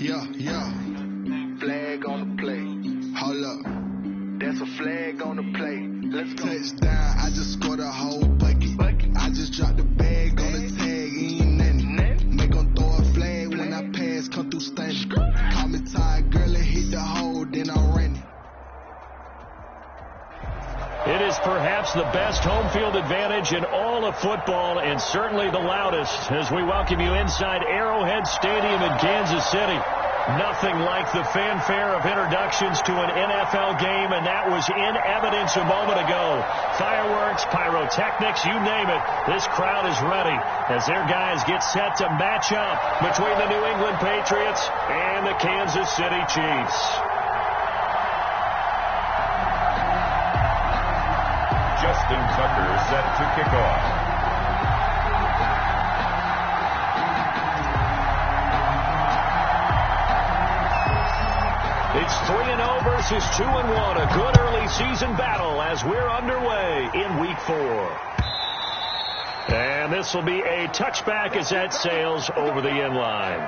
Yeah. Flag on the play. Hold up. That's a flag on the play. Let's go. Touchdown. I just scored a whole bucket. I just dropped the bag on the tag. Ain't nothing. Make them throw a flag when I pass. Come through stunning. Call me tired, girl, and hit the hole. Then I ran it. It is perhaps the best home field advantage in all of football, and certainly the loudest, as we welcome you inside Arrowhead Stadium in Kansas City. Nothing like the fanfare of introductions to an NFL game, and that was in evidence a moment ago. Fireworks, pyrotechnics, you name it. This crowd is ready as their guys get set to match up between the New England Patriots and the Kansas City Chiefs. Justin Tucker set to kick off. It's 3-0 versus 2-1. A good early season battle as we're underway in Week 4. And this will be a touchback as that sails over the end line.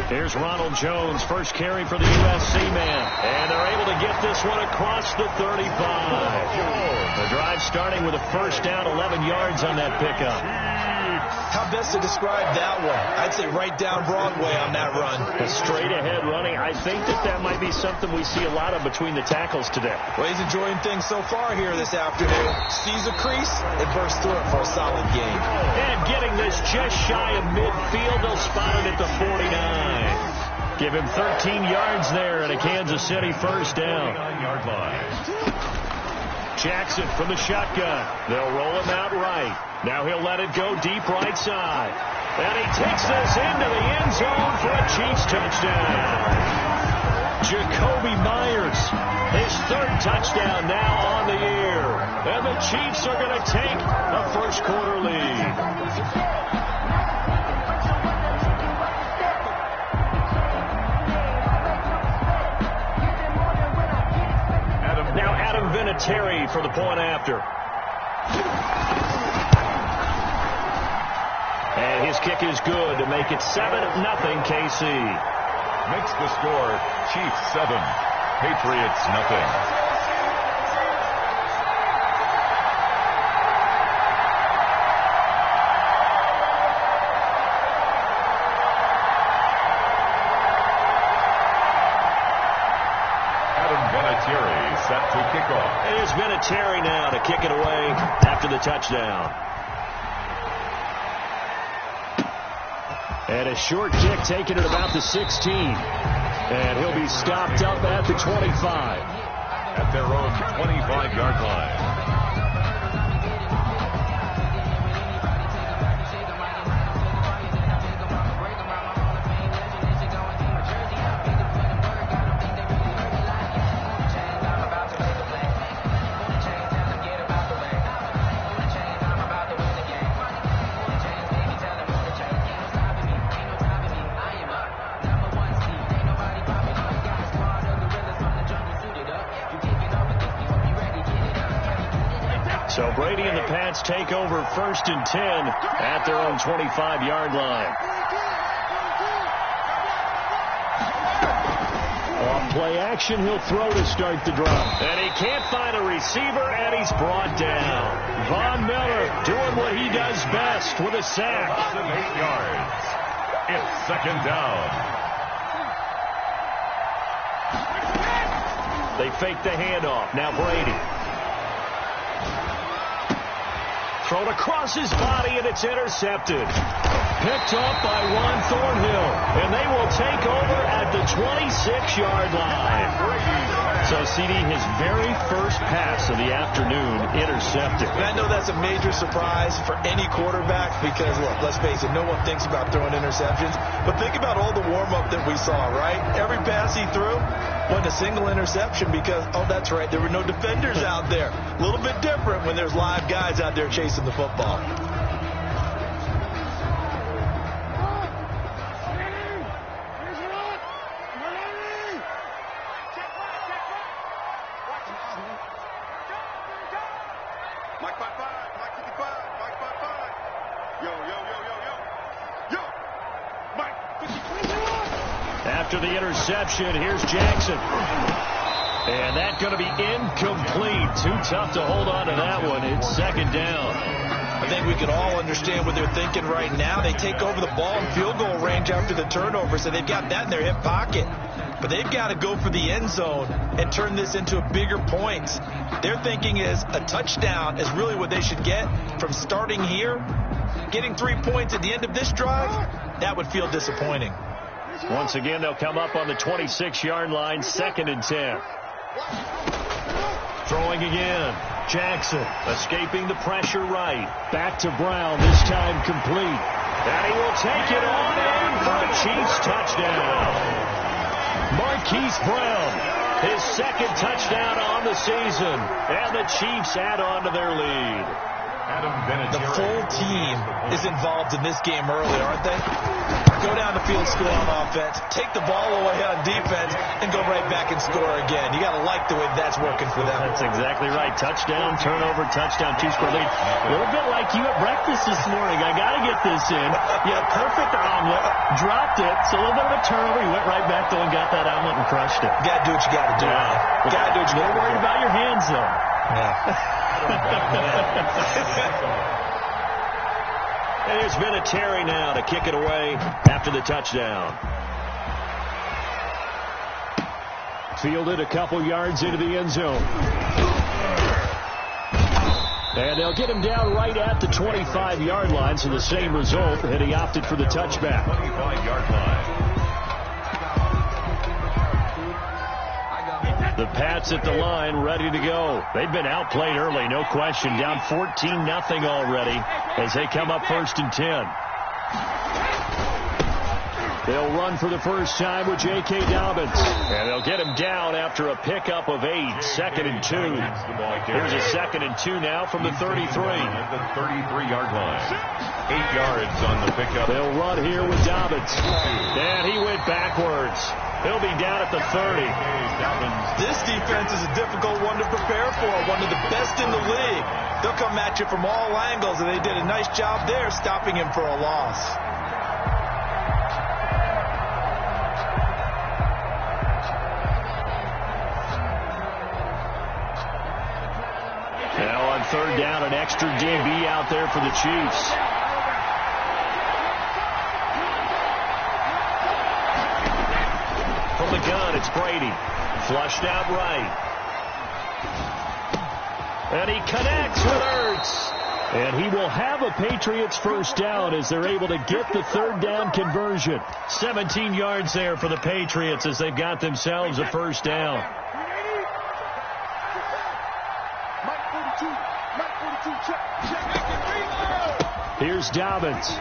Here's Ronald Jones, first carry for the USC man. And they're able to get this one across the 35. The drive starting with a first down, 11 yards on that pickup. How best to describe that one? I'd say right down Broadway on that run. A straight ahead running. I think that might be something we see a lot of between the tackles today. Well, he's enjoying things so far here this afternoon. Sees a crease and bursts through it for a solid gain. And getting this just shy of midfield. They'll spot it at the 49. Give him 13 yards there and a Kansas City first down. Jackson from the shotgun. They'll roll him out right. Now he'll let it go deep right side. And he takes this into the end zone for a Chiefs touchdown. Jakobi Meyers, his third touchdown now on the year. And the Chiefs are going to take a first quarter lead. Now Adam Vinatieri for the point after. And his kick is good to make it 7-0 KC. Makes the score Chiefs 7, Patriots nothing. Set to kick off. It is Vinatieri now to kick it away after the touchdown. And a short kick taken at about the 16. And he'll be stopped up at the 25. At their own 25-yard line. So Brady and the Pats take over 1st and 10 at their own 25-yard line. Off play action, he'll throw to start the drive. And he can't find a receiver, and he's brought down. Von Miller doing what he does best with a sack. 8 yards. It's second down. They fake the handoff. Now Brady. Thrown across his body, and it's intercepted. Picked off by Juan Thornhill, and they will take over at the 26-yard line. So, CD, his very first pass of the afternoon intercepted. And I know that's a major surprise for any quarterback because, look, let's face it, no one thinks about throwing interceptions. But think about all the warm-up that we saw, right? Every pass he threw wasn't a single interception because, oh, that's right, there were no defenders out there. A little bit different when there's live guys out there chasing the football. After the interception, here's Jackson. And that's going to be incomplete. Too tough to hold on to that one. It's second down. I think we can all understand what they're thinking right now. They take over the ball in field goal range after the turnover, so they've got that in their hip pocket. But they've got to go for the end zone and turn this into a bigger point. Their thinking is a touchdown is really what they should get from starting here. Getting 3 points at the end of this drive, that would feel disappointing. Once again, they'll come up on the 26-yard line, 2nd and 10. Throwing again. Jackson escaping the pressure right. Back to Brown, this time complete. And he will take it on in for a Chiefs touchdown. Marquise Brown, his 2nd touchdown on the season. And the Chiefs add on to their lead. The full team is involved in this game early, aren't they? Go down the field, score on offense, take the ball away on defense, and go right back and score again. You got to like the way that's working for them. That's exactly right. Touchdown, turnover, touchdown, Chiefs-score lead. A little bit like you at breakfast this morning. I got to get this in. Yeah, perfect omelet. Dropped it. So a little bit of a turnover. You went right back though and got that omelet and crushed it. You got to do what you got to do. Yeah. Got to do what you got to do. Worried about your hands though. Yeah. There's been a Terry now to kick it away after the touchdown. Fielded a couple yards into the end zone. And they'll get him down right at the 25-yard line, so the same result, and he opted for the touchback. 25-yard line. The Pats at the line, ready to go. They've been outplayed early, no question. Down 14-0 already as they come up 1st and 10. They'll run for the first time with J.K. Dobbins. And they'll get him down after a pickup of 8. 2nd and 2. Here's a 2nd and 2 now from the 33. At the 33-yard line. 8 yards on the pickup. They'll run here with Dobbins. And he went backwards. He'll be down at the 30. This defense is a difficult one to prepare for, one of the best in the league. They'll come at you from all angles, and they did a nice job there stopping him for a loss. Now on 3rd down, an extra DB out there for the Chiefs. From the gun, it's Brady. Flushed out right. And he connects with Ertz. And he will have a Patriots first down as they're able to get the 3rd down conversion. 17 yards there for the Patriots as they've got themselves a first down. Here's Dobbins.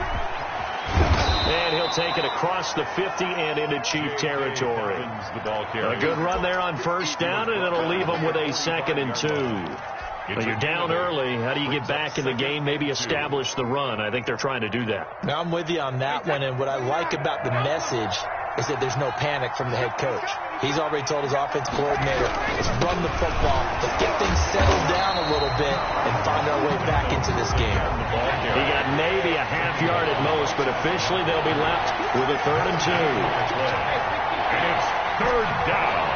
And he'll take it across the 50 and into Chief territory. A good run there on first down, and it'll leave them with a 2nd and 2. But you're down early. How do you get back in the game? Maybe establish the run. I think they're trying to do that. Now, I'm with you on that one, and what I like about the message is that there's no panic from the head coach. He's already told his offensive coordinator, let's run the football, let's get things settled down a little bit and find our way back into this game. He got maybe a half yard at most, but officially they'll be left with a 3rd and 2. And it's 3rd down.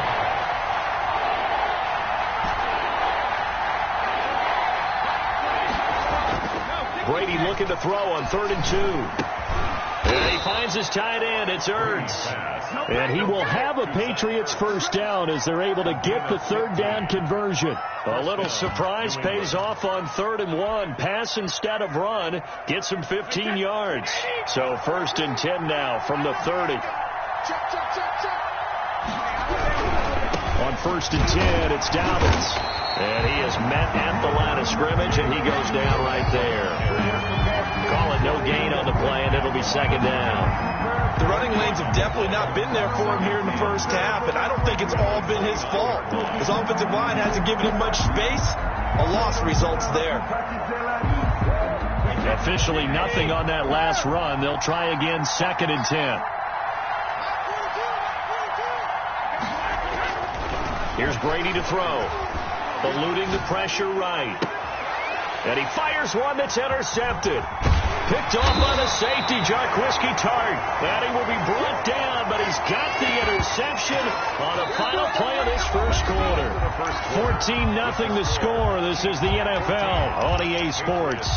Brady looking to throw on 3rd and 2. And he finds his tight end. It's Ertz. And he will have a Patriots first down as they're able to get the 3rd down conversion. A little surprise pays off on 3rd and 1. Pass instead of run. Gets him 15 yards. So 1st and 10 now from the 30. On 1st and 10. It's Dobbins. And he is met at the line of scrimmage, and he goes down right there. Call it no gain on the play, and it'll be 2nd down. The running lanes have definitely not been there for him here in the first half, and I don't think it's all been his fault. His offensive line hasn't given him much space. A loss results there. Officially nothing on that last run. They'll try again, 2nd and 10. Here's Brady to throw. Eluding the pressure right. And he fires one that's intercepted. Picked off by the safety, Jarquiski Tart. And he will be brought down, but he's got the interception on the final play of this first quarter. 14-0 the score. This is the NFL on EA Sports.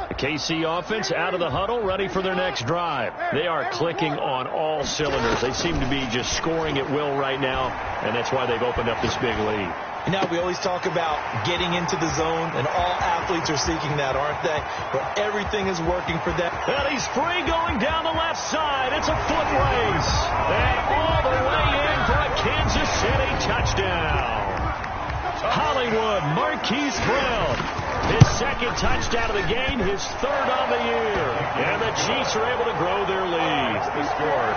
The KC offense out of the huddle, ready for their next drive. They are clicking on all cylinders. They seem to be just scoring at will right now, and that's why they've opened up this big lead. You know, we always talk about getting into the zone, and all athletes are seeking that, aren't they? Where everything is working for them. And he's free going down the left side. It's a foot race. And all the way in for a Kansas City touchdown. Hollywood Marquise Brown. His 2nd touchdown of the game, his 3rd on the year. And the Chiefs are able to grow their lead. The score,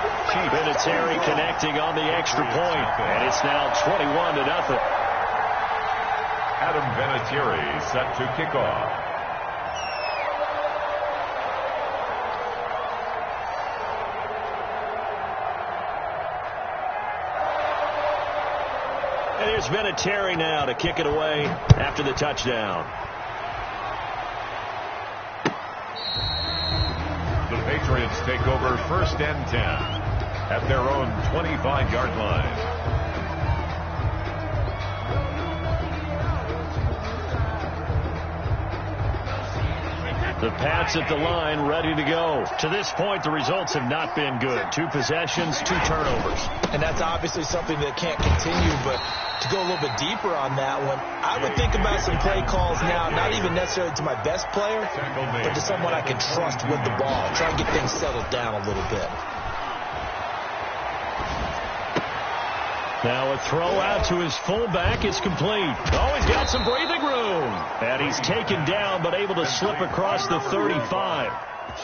Vinatieri connecting on the extra point. And it's now 21-0. Adam Vinatieri set to kick off. And here's Vinatieri now to kick it away after the touchdown. The Patriots take over 1st and 10 at their own 25-yard line. The Pats at the line, ready to go. To this point, the results have not been good. 2 possessions, 2 turnovers. And that's obviously something that can't continue, but to go a little bit deeper on that one, I would think about some play calls now, not even necessarily to my best player, but to someone I can trust with the ball. Try and get things settled down a little bit. Now a throw out to his fullback is complete. Oh, he's got some breathing room. And he's taken down, but able to slip across the 35.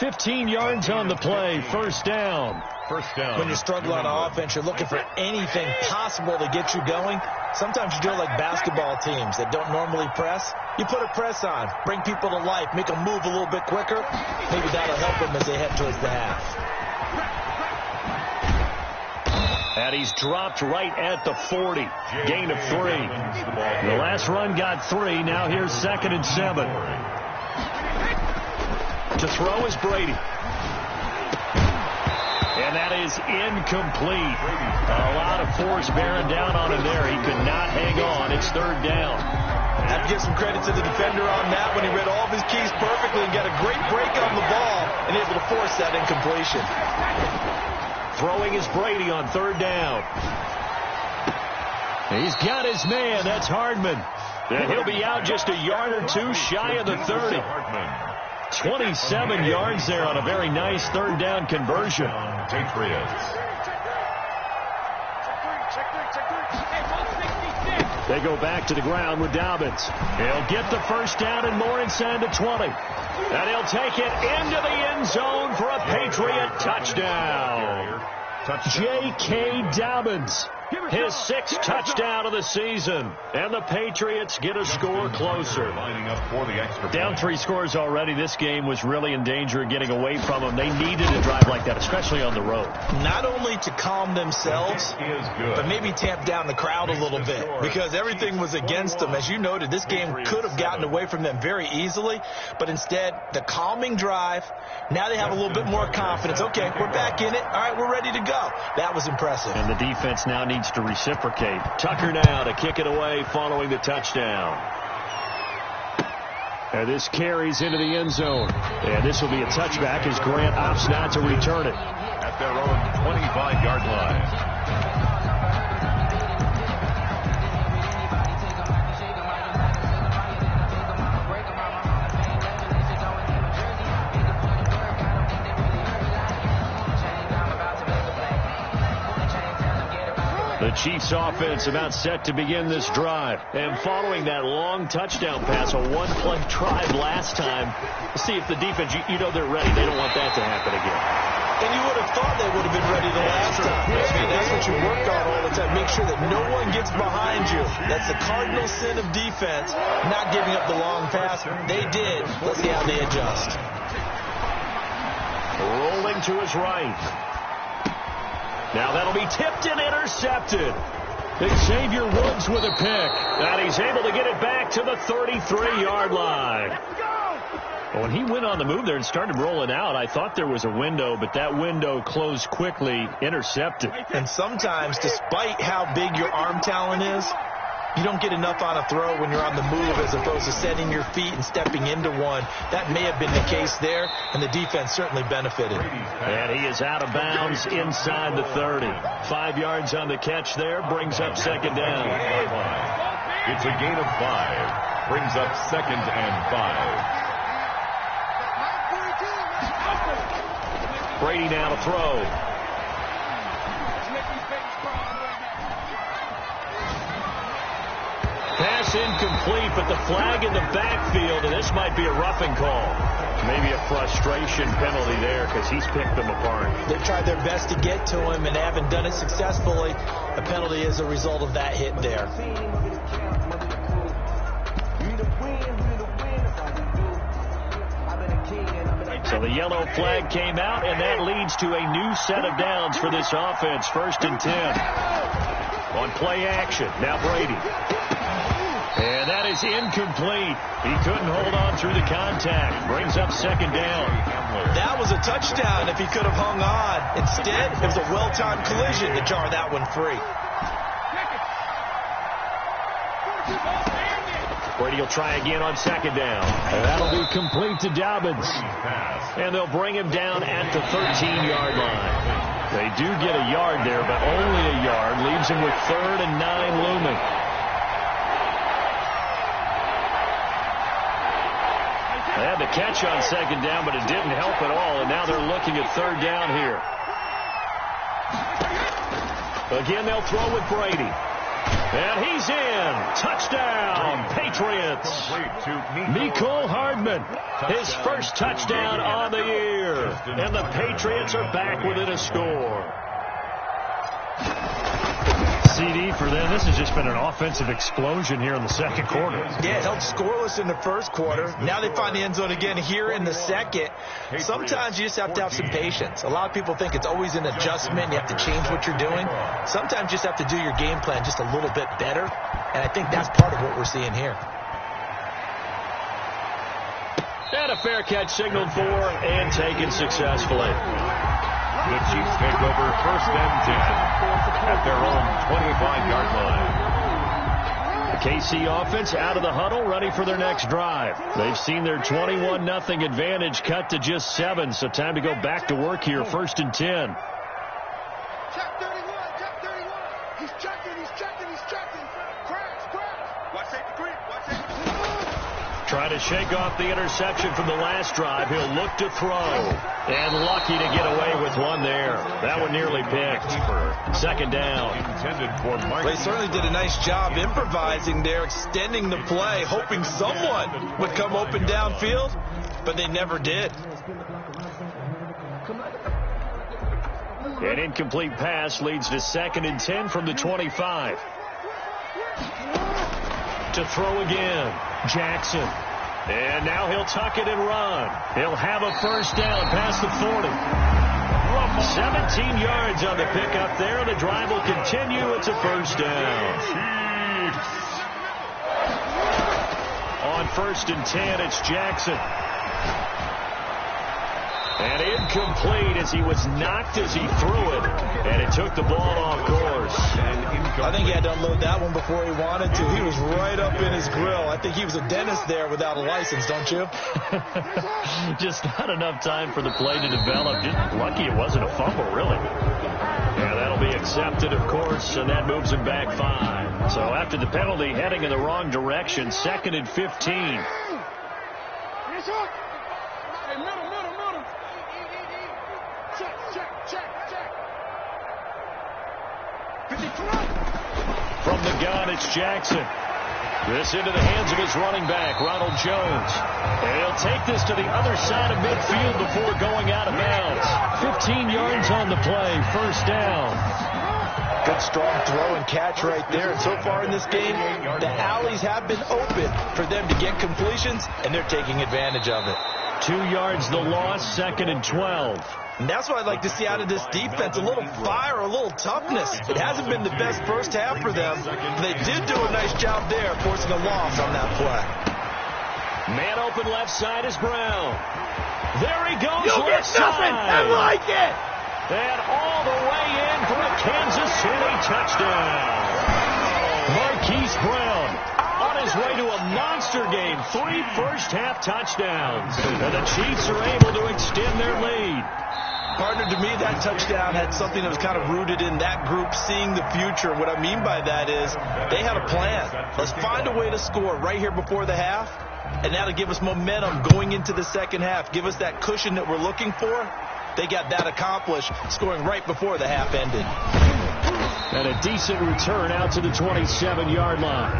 15 yards on the play, 1st down. When you're struggling on offense, you're looking for anything possible to get you going. Sometimes you do it like basketball teams that don't normally press. You put a press on, bring people to life, make them move a little bit quicker. Maybe that'll help them as they head towards the half. And he's dropped right at the 40. Gain of 3. The last run got 3. Now here's 2nd and 7. To throw is Brady. And that is incomplete. A lot of force bearing down on him there. He could not hang on. It's 3rd down. I have to give some credit to the defender on that when he read all of his keys perfectly and got a great break on the ball and able to force that incompletion. Throwing is Brady on 3rd down. He's got his man. That's Hardman. And he'll be out just a yard or 2 shy of the 30. 27 yards there on a very nice 3rd down conversion. Patriots. They go back to the ground with Dobbins. He'll get the 1st down and more inside the 20. And he'll take it into the end zone for a Patriot touchdown. J.K. Dobbins, his 6th touchdown of the season. And the Patriots get a score closer. Lining up for the extra Down 3 scores already. This game was really in danger of getting away from them. They needed a drive like that, especially on the road. Not only to calm themselves, but maybe tamp down the crowd a little bit, because everything was against them. As you noted, this game could have gotten away from them very easily, but instead, the calming drive, now they have a little bit more confidence. Okay, we're back in it. All right, we're ready to go. That was impressive. And the defense now needs to reciprocate. Tucker now to kick it away following the touchdown. And this carries into the end zone. And this will be a touchback as Grant opts not to return it. At their own 25-yard line. Chiefs offense about set to begin this drive. And following that long touchdown pass, a one-play drive last time, see if the defense, you know they're ready. They don't want that to happen again. And you would have thought they would have been ready the last time. I mean, that's what you work on all the time. Make sure that no one gets behind you. That's the cardinal sin of defense, not giving up the long pass. They did. Let's see how they adjust. Rolling to his right. Now that'll be tipped and intercepted. Xavier Woods with a pick. And he's able to get it back to the 33-yard line. When he went on the move there and started rolling out, I thought there was a window, but that window closed quickly, intercepted. And sometimes, despite how big your arm talent is, you don't get enough on a throw when you're on the move as opposed to setting your feet and stepping into one. That may have been the case there, and the defense certainly benefited. And he is out of bounds inside the 30. 5 yards on the catch there, brings up second down. It's a gain of 5. Brings up 2nd and 5. Brady now to throw. Pass incomplete, but the flag in the backfield, and this might be a roughing call. Maybe a frustration penalty there because he's picked them apart. They've tried their best to get to him and haven't done it successfully. A penalty is a result of that hit there. So the yellow flag came out, and that leads to a new set of downs for this offense. 1st and 10. On play action, now Brady. And that is incomplete. He couldn't hold on through the contact. Brings up second down. That was a touchdown if he could have hung on. Instead, it was a well-timed collision to jar that one free. Brady will try again on second down. And that'll be complete to Dobbins. And they'll bring him down at the 13-yard line. They do get a yard there, but only a yard. Leaves him with 3rd and 9 looming. They had the catch on second down, but it didn't help at all. And now they're looking at 3rd down here. Again, they'll throw with Brady. And he's in. Touchdown, Patriots. Mecole Hardman, his first touchdown on the year. And the Patriots are back within a score. CD for them. This has just been an offensive explosion here in the second quarter. Yeah, it held scoreless in the first quarter. Now they find the end zone again here in the second. Sometimes you just have to have some patience. A lot of people think it's always an adjustment. You have to change what you're doing. Sometimes you just have to do your game plan just a little bit better. And I think that's part of what we're seeing here. And a fair catch signaled for and taken successfully. The Chiefs take over 1st and 10 at their own 25-yard line. The KC offense out of the huddle, ready for their next drive. They've seen their 21-0 advantage cut to just 7, so time to go back to work here. 1st and 10. Check 31, check 31. He's checking. Crash. Watch safety creep, watch safety creep. Trying to shake off the interception from the last drive. He'll look to throw. And lucky to get away with one there. That one nearly picked. 2nd down. They certainly did a nice job improvising there, extending the play, hoping someone would come open downfield, but they never did. An incomplete pass leads to 2nd and 10 from the 25. To throw again, Jackson. And now he'll tuck it and run. He'll have a first down past the 40. 17 yards on the pickup there. The drive will continue. It's a first down. On 1st and 10, it's Jackson. And incomplete as he was knocked as he threw it. And it took the ball off course. I think he had to unload that one before he wanted to. He was right up in his grill. I think he was a dentist there without a license, don't you? Just not enough time for the play to develop. Just lucky it wasn't a fumble, really. Yeah, that'll be accepted, of course, and that moves him back 5. So after the penalty, heading in the wrong direction, 2nd and 15. From the gun, it's Jackson. This into the hands of his running back, Ronald Jones. And he'll take this to the other side of midfield before going out of bounds. 15 yards on the play, first down. Good strong throw and catch right there. And so far in this game, the alleys have been open for them to get completions, and they're taking advantage of it. 2 yards the loss, 2nd and 12. And that's what I'd like to see out of this defense, a little fire, a little toughness. It hasn't been the best first half for them. They did do a nice job there, forcing a loss on that play. Man open left side is Brown. There he goes, You'll left get nothing. side. I like it. And all the way in for a Kansas City touchdown. Marquise Brown on his way to a monster game. 3 first-half touchdowns. And the Chiefs are able to extend their lead. Partner, to me, that touchdown had something that was kind of rooted in that group seeing the future. And what I mean by that is they had a plan. Let's find a way to score right here before the half. And that'll give us momentum going into the second half. Give us that cushion that we're looking for. They got that accomplished, scoring right before the half ended. And a decent return out to the 27-yard line.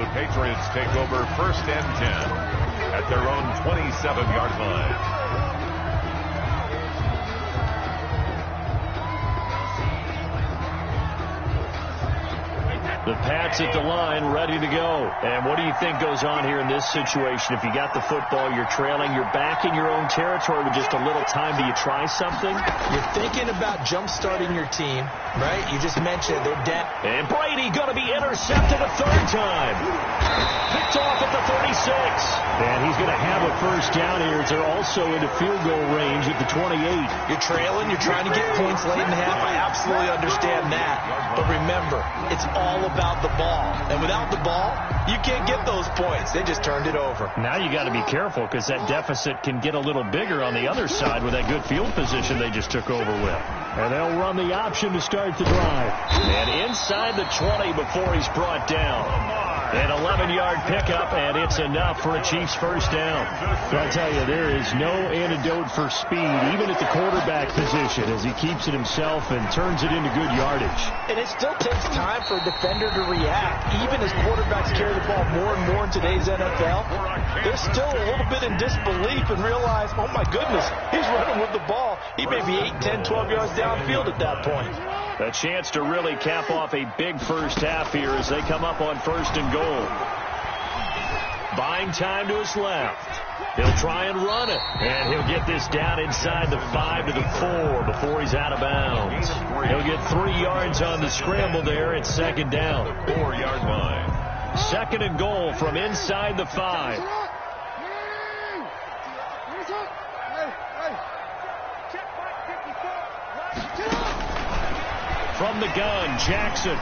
The Patriots take over 1st and 10 at their own 27-yard line. The Pats at the line, ready to go. And what do you think goes on here in this situation? If you got the football, you're trailing, you're back in your own territory with just a little time. Do you try something? You're thinking about jump-starting your team, right? You just mentioned they're down. And Brady going to be intercepted a 3rd time. Picked off at the 36. And he's going to have a first down here as they're also into field goal range at the 28. You're trailing. You're trying to get points late in the half. I absolutely understand that. But remember, it's all about the ball. And without the ball, you can't get those points. They just turned it over. Now you got to be careful because that deficit can get a little bigger on the other side with that good field position they just took over with. And they'll run the option to start the drive. And inside the 20 before he's brought down. An 11-yard pickup, and it's enough for a Chiefs first down. I tell you, there is no antidote for speed, even at the quarterback position, as he keeps it himself and turns it into good yardage. And it still takes time for a defender to react. Even as quarterbacks carry the ball more and more in today's NFL, they're still a little bit in disbelief and realize, oh my goodness, he's running with the ball. He may be 8, 10, 12 yards downfield at that point. A chance to really cap off a big first half here as they come up on 1st and goal. Buying time to his left. He'll try and run it. And he'll get this down inside the 5 to the 4 before he's out of bounds. He'll get 3 yards on the scramble there at 2nd down. 4-yard line. 2nd and goal from inside the 5. From the gun, Jackson.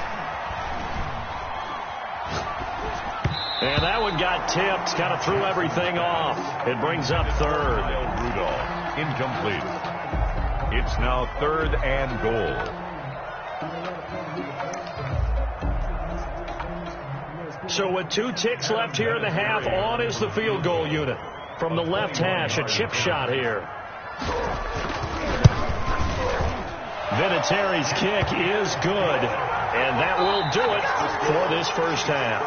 And that one got tipped, kind of threw everything off. It brings up 3rd. Rudolph, incomplete. It's now 3rd and goal. So with 2 ticks left here in the half, on is the field goal unit. From the left hash, a chip shot here. Vinatieri's kick is good, and that will do it for this first half.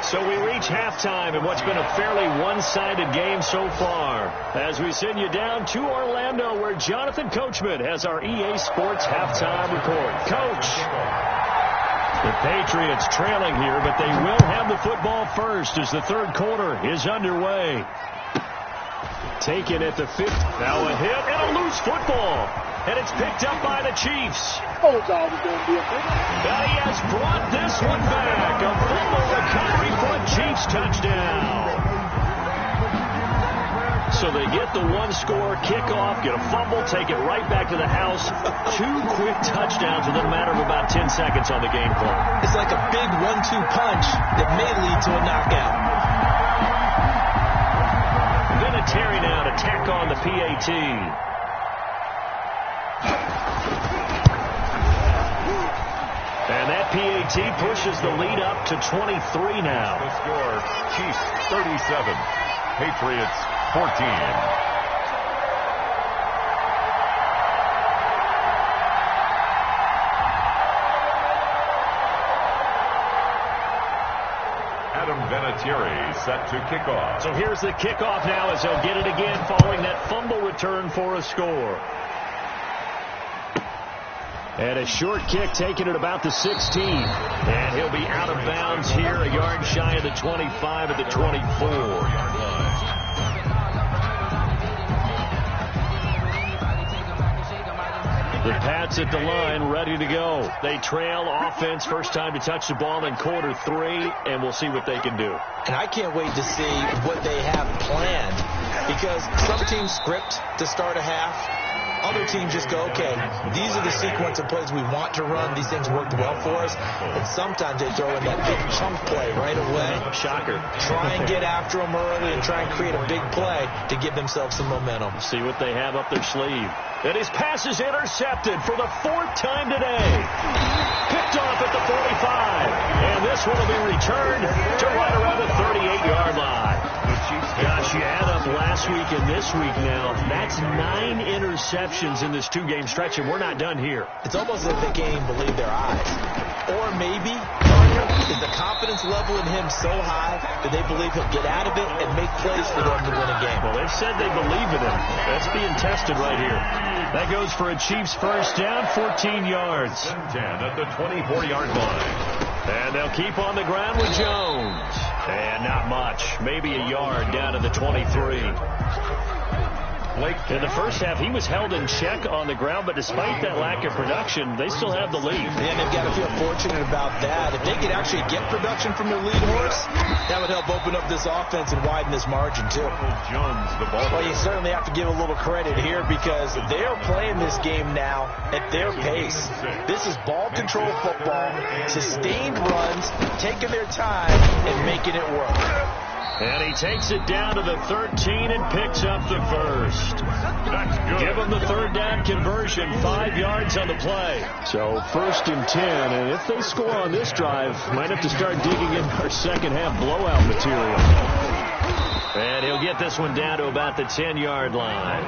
So we reach halftime in what's been a fairly one-sided game so far, as we send you down to Orlando, where Jonathan Coachman has our EA Sports halftime report. Coach, the Patriots trailing here, but they will have the football first as the 3rd quarter is underway. Taken at the 5th. Now a hit and a loose football. And it's picked up by the Chiefs. And he has brought this one back. A fumble recovery for a Chiefs touchdown. So they get the 1-score kickoff, get a fumble, take it right back to the house. 2 quick touchdowns within a matter of about 10 seconds on the game clock. It's like a big 1-2 punch that may lead to a knockout. Vinatieri now to tack on the PAT. And that PAT pushes the lead up to 23 now. The score, Chiefs 37, Patriots 14. Vinatieri set to kick off. So here's the kickoff now as they'll get it again following that fumble return for a score. And a short kick taken at about the 16. And he'll be out of bounds here, a yard shy of the 25 at the 24-yard line. The Pats at the line, ready to go. They trail offense, first time to touch the ball in quarter 3, and we'll see what they can do. And I can't wait to see what they have planned, because some teams script to start a half. Other teams just go, okay, these are the sequence of plays we want to run. These things worked well for us. And sometimes they throw in that big chunk play right away. Shocker. Try and get after them early and try and create a big play to give themselves some momentum. See what they have up their sleeve. And his pass is intercepted for the 4th time today. Picked off at the 45. And this one will be returned to right around the 38-yard line. Gosh, you add up last week and this week now, that's 9 interceptions in this 2-game stretch, and we're not done here. It's almost as if they can't even believe their eyes. Or maybe is the confidence level in him so high that they believe he'll get out of it and make plays for them to win a game. Well, they've said they believe in him. That's being tested right here. That goes for a Chiefs first down, 14 yards. 10 at the 24-yard line. And they'll keep on the ground with Jones. And not much. Maybe a yard down to the 23. In the first half, he was held in check on the ground, but despite that lack of production, they still have the lead. And they've got to feel fortunate about that. If they could actually get production from their lead horse, that would help open up this offense and widen this margin, too. Jones, the ball. Well, you certainly have to give a little credit here because they're playing this game now at their pace. This is ball control football, sustained runs, taking their time, and making it work. And he takes it down to the 13 and picks up the first. That's good. Give him the 3rd down conversion, 5 yards on the play. So 1st and 10, and if they score on this drive, might have to start digging in our second half blowout material. And he'll get this one down to about the 10-yard line.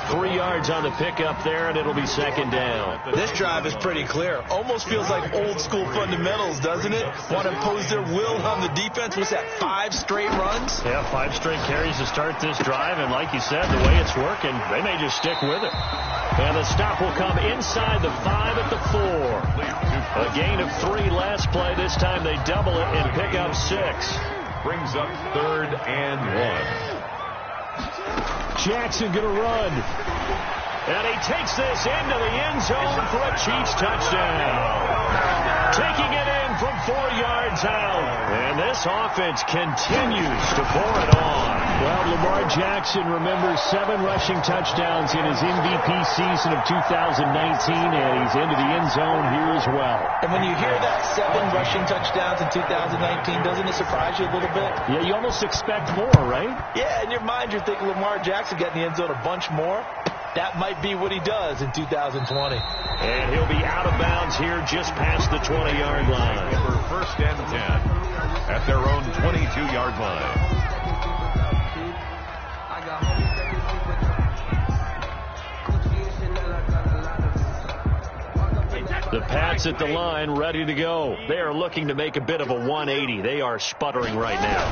3 yards on the pickup there, and it'll be 2nd down. This drive is pretty clear. Almost feels like old-school fundamentals, doesn't it? Want to impose their will on the defense. What's that, 5 straight runs? Yeah, 5 straight carries to start this drive, and like you said, the way it's working, they may just stick with it. And the stop will come inside the 5 at the 4. A gain of 3 last play. This time they double it and pick up 6. Brings up 3rd and 1. Jackson going to run. And he takes this into the end zone for a Chiefs touchdown. Taking it in from 4 yards out. And this offense continues to pour it on. Well, Lamar Jackson remembers 7 rushing touchdowns in his MVP season of 2019, and he's into the end zone here as well. And when you hear that 7 rushing touchdowns in 2019, doesn't it surprise you a little bit? Yeah, you almost expect more, right? Yeah, in your mind you're thinking Lamar Jackson got in the end zone a bunch more. That might be what he does in 2020. And he'll be out of bounds here just past the 20-yard line. For 1st and 10 at their own 22-yard line. The Pats at the line, ready to go. They are looking to make a bit of a 180. They are sputtering right now.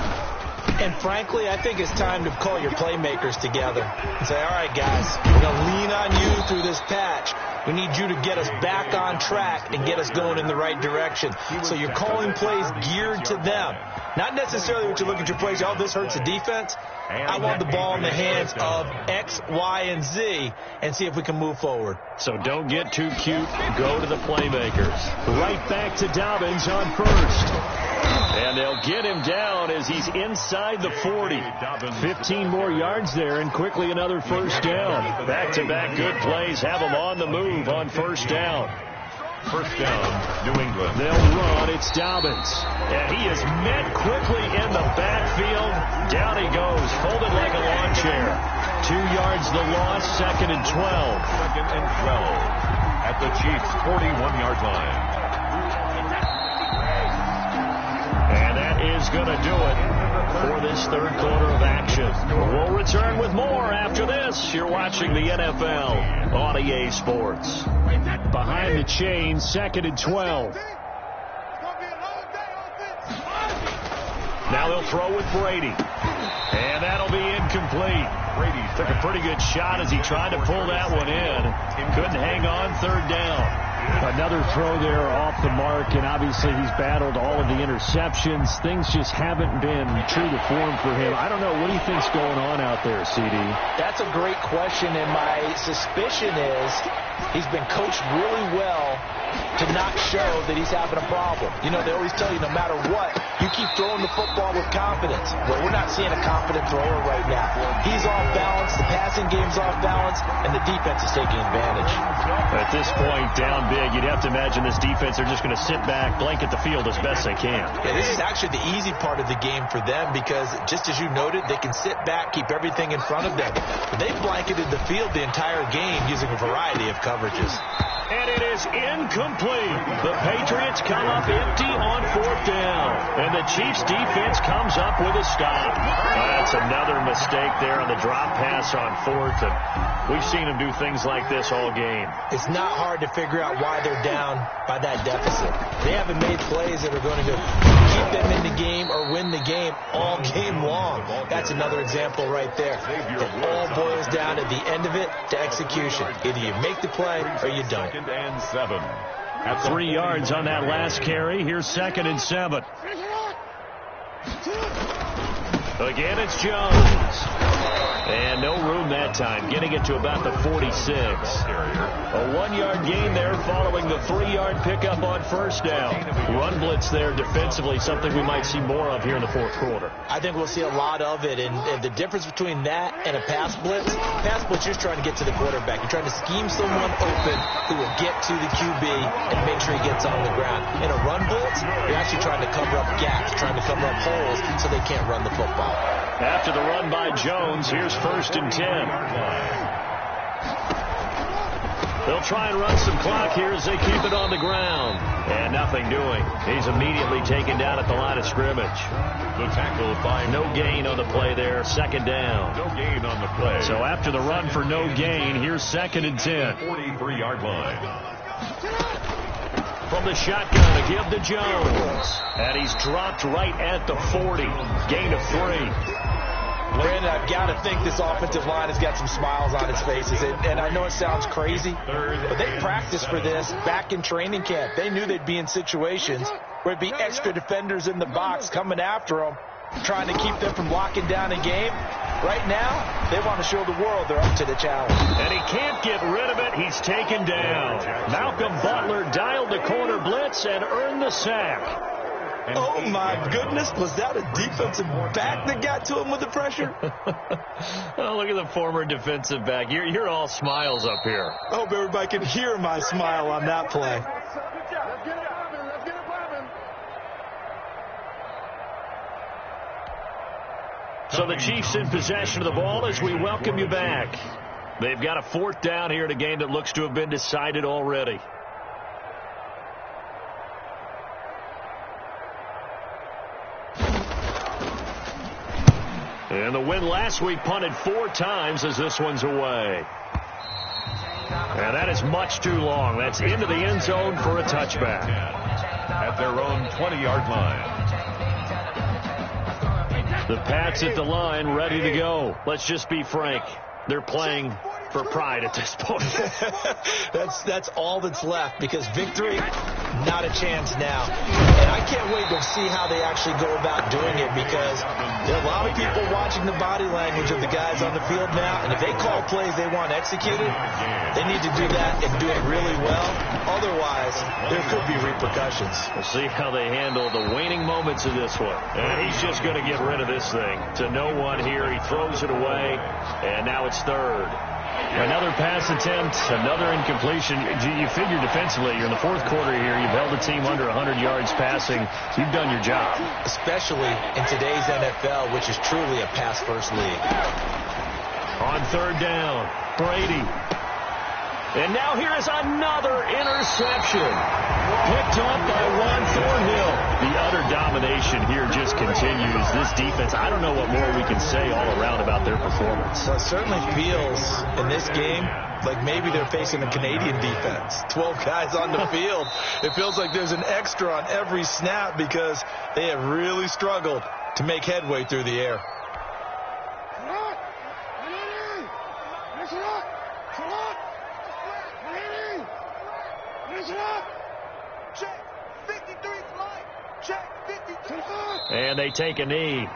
And frankly, I think it's time to call your playmakers together and say, all right, guys, we're going to lean on you through this patch. We need you to get us back on track and get us going in the right direction. So you're calling plays geared to them. Not necessarily what you look at your plays, oh, this hurts the defense. I want the ball in the hands of X, Y, and Z and see if we can move forward. So don't get too cute. Go to the playmakers. Right back to Dobbins on first. And they'll get him down as he's inside the 40. 15 more yards there and quickly another first down. Back-to-back good plays have him on the move on first down. First down, New England. They'll run. It's Dobbins. And he is met quickly in the backfield. Down he goes, folded like a lawn chair. 2 yards the loss, 2nd and 12. 2nd and 12 at the Chiefs' 41-yard line. And that is going to do it for this 3rd quarter of action. We'll return with more after this. You're watching the NFL on EA Sports. Behind the chain, 2nd and 12. Now they'll throw with Brady. And that'll be incomplete. Brady took a pretty good shot as he tried to pull that one in. Couldn't hang on, third down. Another throw there off the mark, and obviously he's battled all of the interceptions. Things just haven't been true to form for him. I don't know. What do you think's going on out there, CD? That's a great question, and my suspicion is he's been coached really well to not show that he's having a problem. You know, they always tell you no matter what, you keep throwing the football with confidence. Well, we're not seeing a confident thrower right now. He's off balance, the passing game's off balance, and the defense is taking advantage. At this point, down big, you'd have to imagine this defense are just going to sit back, blanket the field as best they can. Yeah, this is actually the easy part of the game for them because, just as you noted, they can sit back, keep everything in front of them. But they've blanketed the field the entire game using a variety of coverages. And it is incomplete. The Patriots come up empty on fourth down. And the Chiefs defense comes up with a stop. That's another mistake there on the drop pass on fourth. And we've seen them do things like this all game. It's not hard to figure out why they're down by that deficit. They haven't made plays that are going to keep them in the game or win the game all game long. That's another example right there. It all boils down at the end of it to execution. Either you make the play or you don't. And 7. At 3 yards on that last carry. Here's 2nd and 7. Again, it's Jones. And no room that time, getting it to about the 46. A 1-yard gain there following the 3-yard pickup on first down. Run blitz there defensively, something we might see more of here in the fourth quarter. I think we'll see a lot of it, and the difference between that and a pass blitz, you're trying to get to the quarterback. You're trying to scheme someone open who will get to the QB and make sure he gets on the ground. In a run blitz, you're actually trying to cover up gaps, trying to cover up holes so they can't run the football. After the run by Jones, here's 1st and 10. They'll try and run some clock here as they keep it on the ground. And nothing doing. He's immediately taken down at the line of scrimmage. The tackle by no gain on the play there. 2nd down. No gain on the play. So after the run for no gain, here's 2nd and 10. 43-yard line. From the shotgun, a give to Jones. And he's dropped right at the 40. Gain of 3. Brandon, I've got to think this offensive line has got some smiles on its faces. And I know it sounds crazy, but they practiced for this back in training camp. They knew they'd be in situations where it'd be extra defenders in the box coming after them, trying to keep them from locking down a game. Right now, they want to show the world they're up to the challenge. And he can't get rid of it. He's taken down. Malcolm Butler dialed the corner blitz and earned the sack. Oh, my goodness. Was that a defensive back that got to him with the pressure? Oh, look at the former defensive back. You're all smiles up here. I hope everybody can hear my smile on that play. So the Chiefs in possession of the ball as we welcome you back. They've got a 4th down here in a game that looks to have been decided already. And the win last week punted 4 times as this one's away. And that is much too long. That's into the end zone for a touchback. At their own 20-yard line. The Pats at the line, ready to go. Let's just be frank. They're playing for pride at this point. That's all that's left, because victory, not a chance now. And I can't wait to see how they actually go about doing it, because there are a lot of people watching the body language of the guys on the field now, and if they call plays they want executed, they need to do that and do it really well. Otherwise, there could be repercussions. We'll see how they handle the waning moments of this one. And he's just going to get rid of this thing. To no one here. He throws it away, and now it's 3rd. Another pass attempt, another incompletion. You figure defensively, you're in the 4th quarter here. You've held the team under 100 yards passing. You've done your job. Especially in today's NFL, which is truly a pass-first league. On 3rd down, Brady. And now here is another interception. Picked up by Juan Thornhill. The utter domination here just continues. This defense, I don't know what more we can say all around about their performance. Well, it certainly feels in this game like maybe they're facing a Canadian defense. 12 guys on the field. It feels like there's an extra on every snap because they have really struggled to make headway through the air. And they take a knee.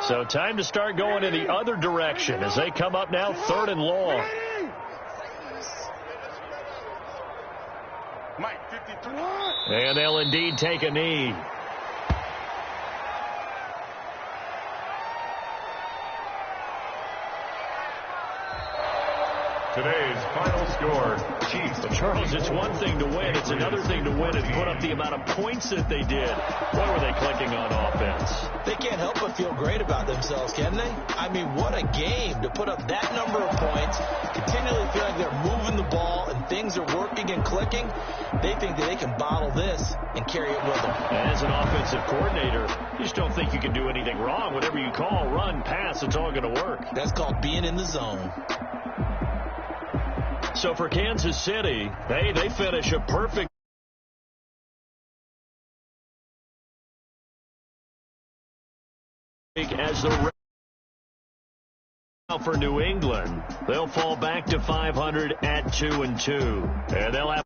So time to start going in the other direction as they come up now 3rd and long. And they'll indeed take a knee. Today's final score, Chiefs. Well, Charles, it's one thing to win. It's another thing to win and put up the amount of points that they did. What were they clicking on offense? They can't help but feel great about themselves, can they? I mean, what a game to put up that number of points, continually feel like they're moving the ball and things are working and clicking. They think that they can bottle this and carry it with them. And as an offensive coordinator, you just don't think you can do anything wrong. Whatever you call, run, pass, it's all going to work. That's called being in the zone. So for Kansas City, they finish a perfect as the for New England. They'll fall back to 500 at 2-2. And they'll have